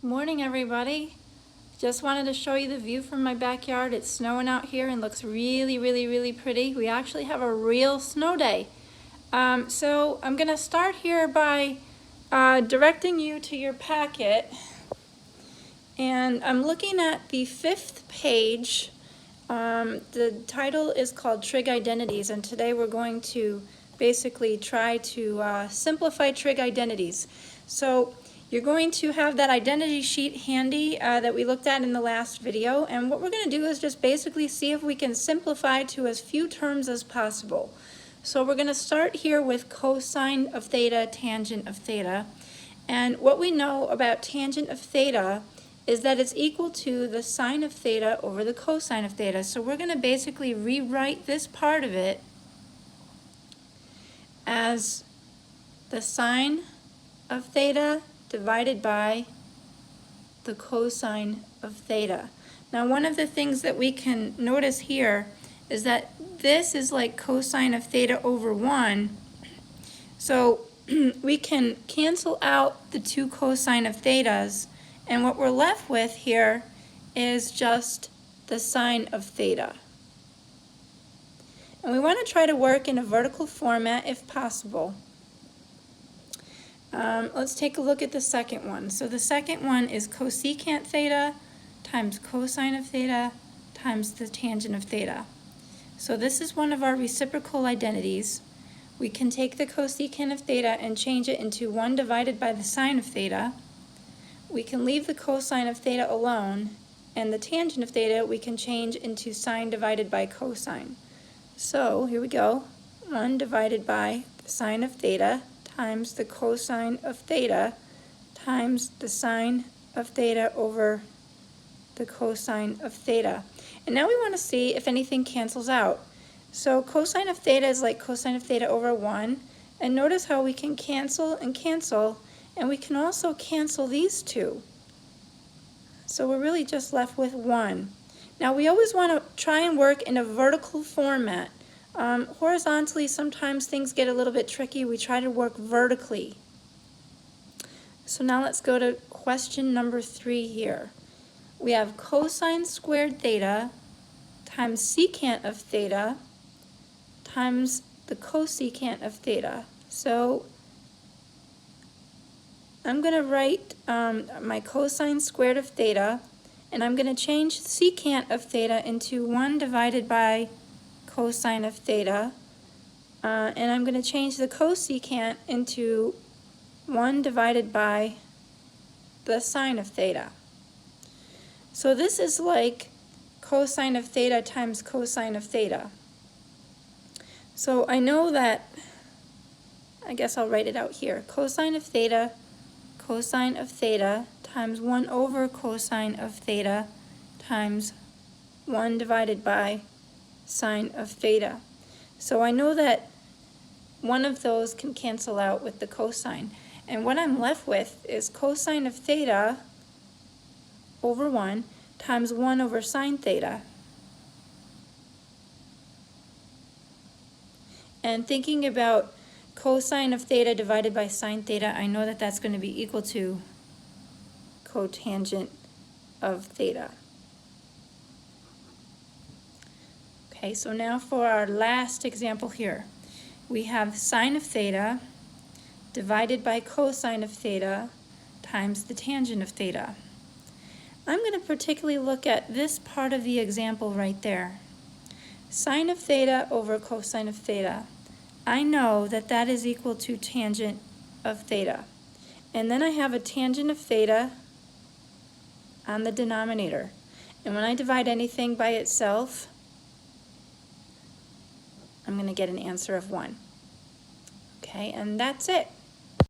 Morning, everybody. Just wanted to show you the view from my backyard. It's snowing out here and looks really pretty. We actually have a real snow day. So I'm going to start here by directing you to your packet. And I'm looking at the 5th page. The title is called Trig Identities, and today we're going to basically try to simplify trig identities. So you're going to have that identity sheet handy that we looked at in the last video, and what we're going to do is just basically see if we can simplify to as few terms as possible. So we're going to start here with cosine of theta, tangent of theta, and what we know about tangent of theta is that it's equal to the sine of theta over the cosine of theta. So we're going to basically rewrite this part of it as the sine of theta divided by the cosine of theta. Now, one of the things that we can notice here is that this is like cosine of theta over 1. So we can cancel out the two cosine of thetas, and what we're left with here is just the sine of theta. And we want to try to work in a vertical format if possible. Let's take a look at the second one. So the second one is cosecant theta times cosine of theta times the tangent of theta. So this is one of our reciprocal identities. We can take the cosecant of theta and change it into 1 divided by the sine of theta. We can leave the cosine of theta alone, and the tangent of theta we can change into sine divided by cosine. So here we go, 1 divided by the sine of theta times the cosine of theta times the sine of theta over the cosine of theta. And now we want to see if anything cancels out. So cosine of theta is like cosine of theta over 1, and notice how we can cancel and cancel, and we can also cancel these two. So we're really just left with 1. Now we always want to try and work in a vertical format. Horizontally, sometimes things get a little bit tricky. We try to work vertically. So now let's go to question number 3 here. We have cosine squared theta times secant of theta times the cosecant of theta. So I'm going to write my cosine squared of theta, and I'm going to change secant of theta into 1 divided by cosine of theta, and I'm going to change the cosecant into 1 divided by the sine of theta. So this is like cosine of theta times cosine of theta. So I know that, I guess I'll write it out here, cosine of theta times 1 over cosine of theta times 1 divided by sine of theta. So I know that one of those can cancel out with the cosine. And what I'm left with is cosine of theta over 1 times 1 over sine theta. And thinking about cosine of theta divided by sine theta, I know that that's going to be equal to cotangent of theta. Okay, so now for our last example here. We have sine of theta divided by cosine of theta times the tangent of theta. I'm going to particularly look at this part of the example right there. Sine of theta over cosine of theta. I know that that is equal to tangent of theta. And then I have a tangent of theta on the denominator. And when I divide anything by itself, I'm going to get an answer of 1. Okay, and that's it.